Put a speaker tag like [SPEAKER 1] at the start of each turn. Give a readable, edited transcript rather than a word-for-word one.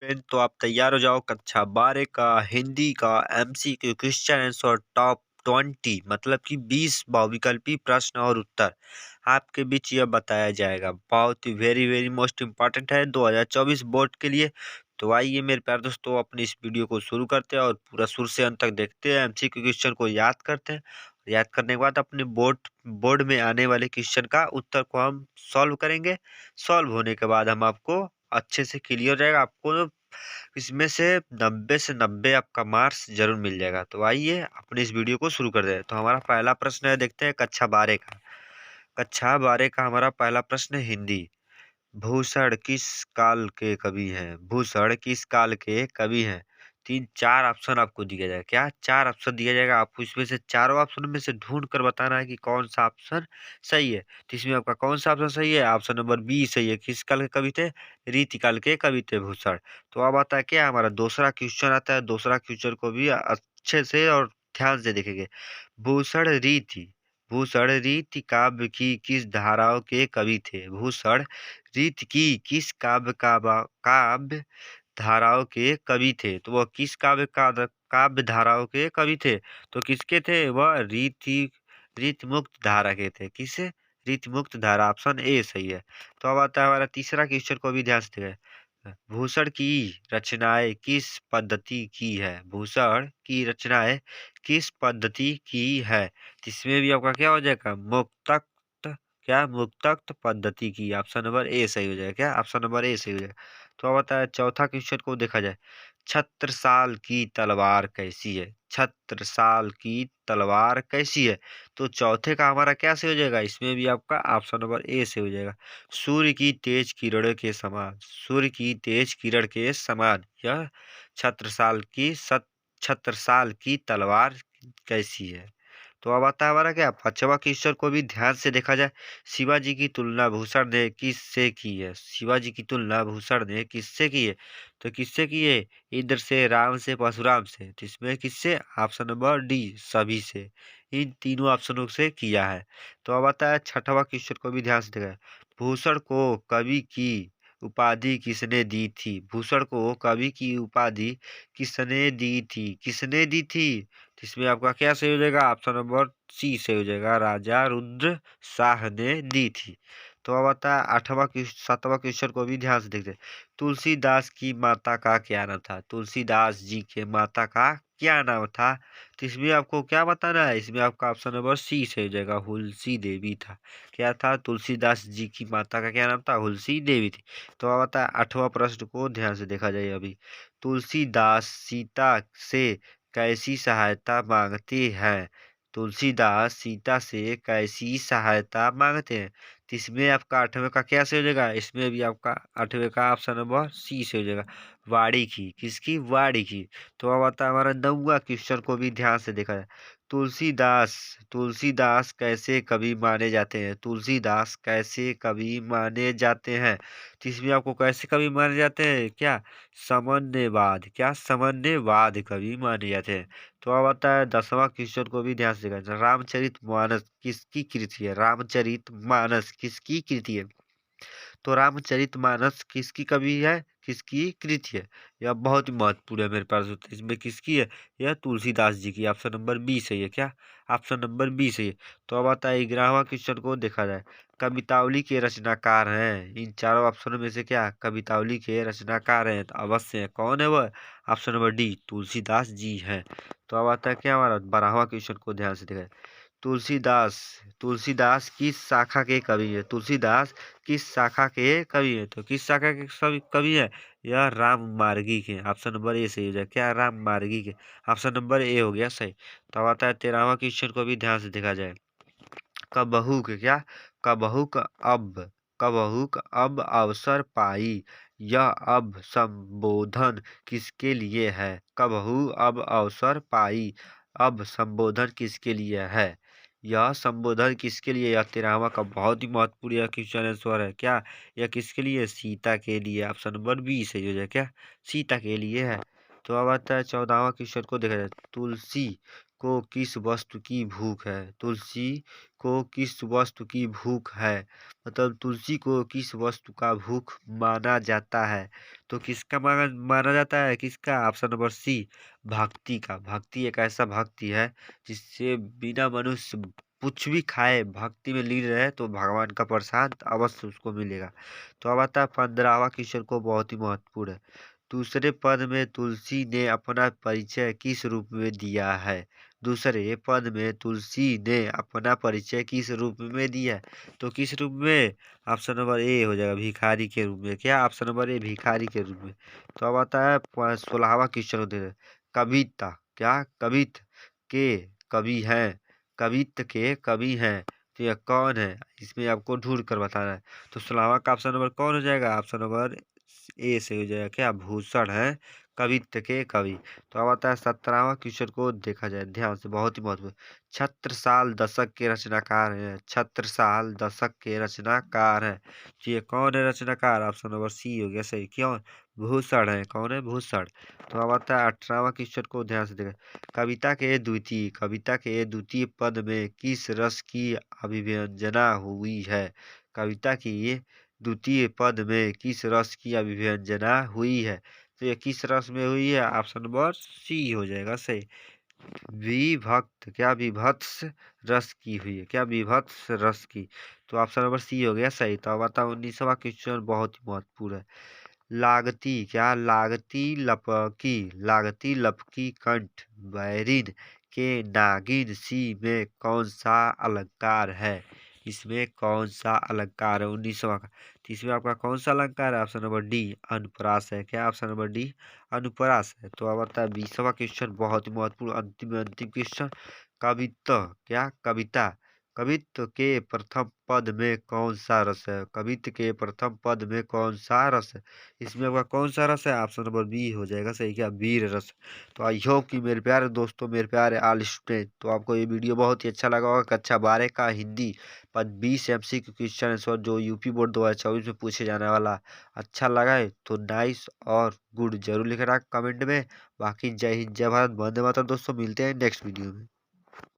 [SPEAKER 1] Friend, तो आप तैयार हो जाओ कक्षा 12 का हिंदी का एमसीक्यू क्वेश्चन आंसर टॉप 20 मतलब कि 20 बहुविकल्पी प्रश्न और उत्तर आपके बीच यह बताया जाएगा। बहुत ही वेरी वेरी मोस्ट इम्पोर्टेंट है 2024 बोर्ड के लिए। तो आइए मेरे प्यारे दोस्तों, अपनी इस वीडियो को शुरू करते हैं और पूरा शुरू से अंत तक देखते हैं। एमसीक्यू क्वेश्चन को याद करते हैं। याद करने के बाद अपने बोर्ड बोर्ड में आने वाले क्वेश्चन का उत्तर को हम सॉल्व करेंगे। सॉल्व होने के बाद हम आपको अच्छे से क्लियर हो जाएगा। आपको इसमें से 90 से 90 आपका मार्क्स जरूर मिल जाएगा। तो आइए अपने इस वीडियो को शुरू कर दे। तो हमारा पहला प्रश्न है, देखते हैं कक्षा 12 का। कक्षा 12 का हमारा पहला प्रश्न है हिंदी। भूषण किस काल के कवि हैं? भूषण किस काल के कवि हैं? तीन चार ऑप्शन आपको दिया जाएगा। क्या चार ऑप्शन दिया जाएगा? आपको इसमें से चारों ऑप्शन में से ढूंढ कर बताना है कि कौन सा ऑप्शन सही है। तो इसमें आपका कौन सा ऑप्शन सही है? ऑप्शन नंबर बी सही है। किस काल के कवि थे? रीतिकाल के कवि थे भूषण। तो अब आता है क्या, हमारा दूसरा क्वेश्चन आता है। दूसरा क्वेश्चन को भी अच्छे से और ध्यान से देखेंगे। भूषण रीति भूषण रीति काव्य की किस धाराओं के कवि थे? भूषण रीत की किस काव्य धाराओं के कवि थे? तो वह किस काव्य धाराओं के कवि थे? तो किसके थे? वह रीति मुक्त धारा के थे। किसे? रीति मुक्त धारा। ऑप्शन ए सही है। तो अब आता है हमारा तीसरा क्वेश्चन को भी ध्यान से देखें। भूषण की रचनाएं किस पद्धति की है? भूषण की रचनाएं किस पद्धति की है? इसमें भी आपका क्या हो जाएगा? मुक्तक क्या मुक्तक पद्धति की। ऑप्शन नंबर ए सही हो जाएगा। क्या ऑप्शन नंबर ए सही हो जाएगा। तो अब आता है चौथा क्वेश्चन को देखा जाए। छत्रसाल की तलवार कैसी है? छत्रसाल की तलवार कैसी है? तो चौथे का हमारा क्या सही हो जाएगा? इसमें भी आपका ऑप्शन नंबर ए से हो जाएगा। सूर्य की तेज किरणों के समान। सूर्य की तेज किरण के समान यह छत्रसाल की तलवार कैसी है? तो अब आता है हमारा क्या, पांचवा क्वेश्चन को भी ध्यान से देखा जाए। शिवाजी की तुलना भूषण ने किससे की है? शिवाजी की तुलना भूषण ने किससे की है? तो किससे की है? इंद्र से, राम से, परशुराम से। तो इसमें किससे? ऑप्शन नंबर डी सभी से। इन तीनों ऑप्शनों से किया है। तो अब आता है छठवा क्वेश्चन को भी ध्यान से देखा जाए। भूषण को कवि की उपाधि किसने दी थी? भूषण को कवि की उपाधि किसने दी थी? किसने दी थी? तो इसमें आपका क्या सही हो जाएगा? ऑप्शन नंबर सी से हो जाएगा। राजा रुद्र शाह ने दी थी। तो अब आता है सातवां क्वेश्चन को भी ध्यान से देखते हैं। तुलसीदास की माता का क्या नाम था? तुलसीदास जी के माता का क्या नाम था? तो इसमें आपको क्या बताना है? इसमें आपका ऑप्शन नंबर सी से हो जाएगा। हुलसी देवी था। क्या था? तुलसीदास जी की माता का क्या नाम था? हुलसी देवी थी। तो अब आता है आठवां प्रश्न को ध्यान से देखा जाए। अभी तुलसीदास सीता से कैसी सहायता मांगते हैं? तुलसीदास सीता से कैसी सहायता मांगते हैं? तो इसमें आपका आठवें का क्या से हो जाएगा? इसमें भी आपका आठवें का ऑप्शन नंबर सी से हो जाएगा। वाड़ी की। किसकी? वाड़ी की। तो अब आता है हमारा नौवां क्वेश्चन को भी ध्यान से देखा जाए। तुलसीदास तुलसीदास कैसे कवि माने जाते हैं? तुलसीदास कैसे कवि माने जाते हैं? तो इसमें आपको कैसे कवि माने जाते हैं? क्या? सामान्यवाद। क्या? सामान्यवाद कवि माने जाते हैं। तो अब आता है 10वां क्वेश्चन को भी ध्यान से देखा। रामचरितमानस किसकी कृति है? रामचरितमानस किसकी कृति है? तो रामचरितमानस किसकी कवि है? किसकी कृति है? यह बहुत ही महत्वपूर्ण है मेरे पास। इसमें किसकी है? यह तुलसीदास जी की। ऑप्शन नंबर बी सही है। क्या? ऑप्शन नंबर बी सही है। तो अब आता है 11वां क्वेश्चन को देखा जाए। कवितावली के रचनाकार हैं। इन चारों ऑप्शनों में से क्या कवितावली के रचनाकार हैं? तो अवश्य है। कौन है वह? Option number D Tulsidas ji हैं। तो अब आता है क्या हमारा 12वां क्वेश्चन को ध्यान से देखा। तुलसीदास तुलसीदास किस शाखा के कवि है? तुलसीदास किस शाखा के कवि है? तो किस शाखा के कवि है? यह राम मार्गी के। ऑप्शन नंबर ए सही हो जाए। क्या? राम मार्गी के। ऑप्शन नंबर ए हो गया सही। तो अब आता है 13वां क्वेश्चन को भी ध्यान से देखा जाए। कबहू के क्या? कबहू का अब कबहू का अब अवसर पाई। यह अब संबोधन किसके लिए है? कबहू अब अवसर पाई। अब संबोधन किसके लिए है? यह संबोधन किसके लिए? यह 13वां का बहुत ही महत्वपूर्ण यह क्वेश्चन आंसर है। क्या? यह किसके लिए? सीता के लिए। ऑप्शन नंबर बी सही हो जाए। क्या? सीता के लिए है। तो अब आता है 14वां क्वेश्चन को देखा जाए। तुलसी को किस वस्तु की भूख है? तुलसी को किस वस्तु की भूख है? मतलब तुलसी को किस वस्तु का भूख माना जाता है? तो किसका माना जाता है? किसका? ऑप्शन नंबर सी, भक्ति का। भक्ति एक ऐसा भक्ति है जिससे बिना मनुष्य कुछ भी खाए, भक्ति में लीन रहे तो भगवान का प्रसाद अवश्य उसको मिलेगा। तो अब आता है 15वां क्वेश्चन को, बहुत ही महत्वपूर्ण है। दूसरे पद में तुलसी ने अपना परिचय किस रूप में दिया है? दूसरे पद में तुलसी ने अपना परिचय किस रूप में दिया है? तो किस रूप में? ऑप्शन नंबर ए हो जाएगा, भिखारी के रूप में। क्या? ऑप्शन नंबर ए, भिखारी के रूप में। तो अब आता है 16वां क्वेश्चन होते हैं। कविता, क्या? कवित के कवि हैं, कवित के कवि हैं, तो यह कौन है? इसमें आपको ढूंढ कर बताना है। तो 16वां का ऑप्शन नंबर कौन हो जाएगा? ऑप्शन नंबर ए से हो जाएगा। क्या? भूषण है, कवित्त के कवि। तो अब आता है 17वां क्वेश्चन को, देखा जाए ध्यान से, बहुत ही महत्वपूर्ण। छत्रसाल दशक के रचनाकार हैं, छत्रसाल दशक के रचनाकार हैं, तो ये कौन है रचनाकार? ऑप्शन नंबर सी हो गया सही। क्यों? भूषण है। कौन है? भूषण। तो अब आता है 18वां क्वेश्चन को, ध्यान से देखा। कविता के द्वितीय पद में किस रस की अभिव्यंजना हुई है? कविता की द्वितीय पद में किस रस की अभिव्यंजना हुई है? तो ये किस रस में हुई है? ऑप्शन नंबर सी हो जाएगा सही, विभक्त। क्या? विभत्स रस की हुई है। क्या? विभत्स रस की। तो ऑप्शन नंबर सी हो गया सही। तो अब आता 19वां क्वेश्चन, बहुत ही महत्वपूर्ण है। लागती, क्या? लागती लपकी कंठ बैरिन के नागिन सी में कौन सा अलंकार है? इसमें कौन सा अलंकार है 19वां का? तो इसमें आपका कौन सा अलंकार है? ऑप्शन नंबर डी, अनुप्रास है। क्या? ऑप्शन नंबर डी, अनुप्रास है। तो अब आता है 20वां क्वेश्चन, बहुत ही महत्वपूर्ण, अंतिम क्वेश्चन। कवित्व, क्या? कवित्व के प्रथम पद में कौन सा रस है? कवित्व के प्रथम पद में कौन सा रस है? इसमें आपका कौन सा रस है? ऑप्शन नंबर बी हो जाएगा सही। क्या? वीर रस। तो आई होप कि मेरे प्यारे दोस्तों, मेरे प्यारे ऑल स्टूडेंट, तो आपको ये वीडियो बहुत ही अच्छा लगा होगा। कक्षा 12 का हिंदी पर 20 MCQ क्वेश्चन आंसर जो यूपी बोर्ड 2024 में पूछे जाने वाला अच्छा लगा है तो नाइस और गुड जरूर लिखना कमेंट में। बाकी जय हिंद, जय भारत, वंदे मातरम दोस्तों, मिलते हैं नेक्स्ट वीडियो में।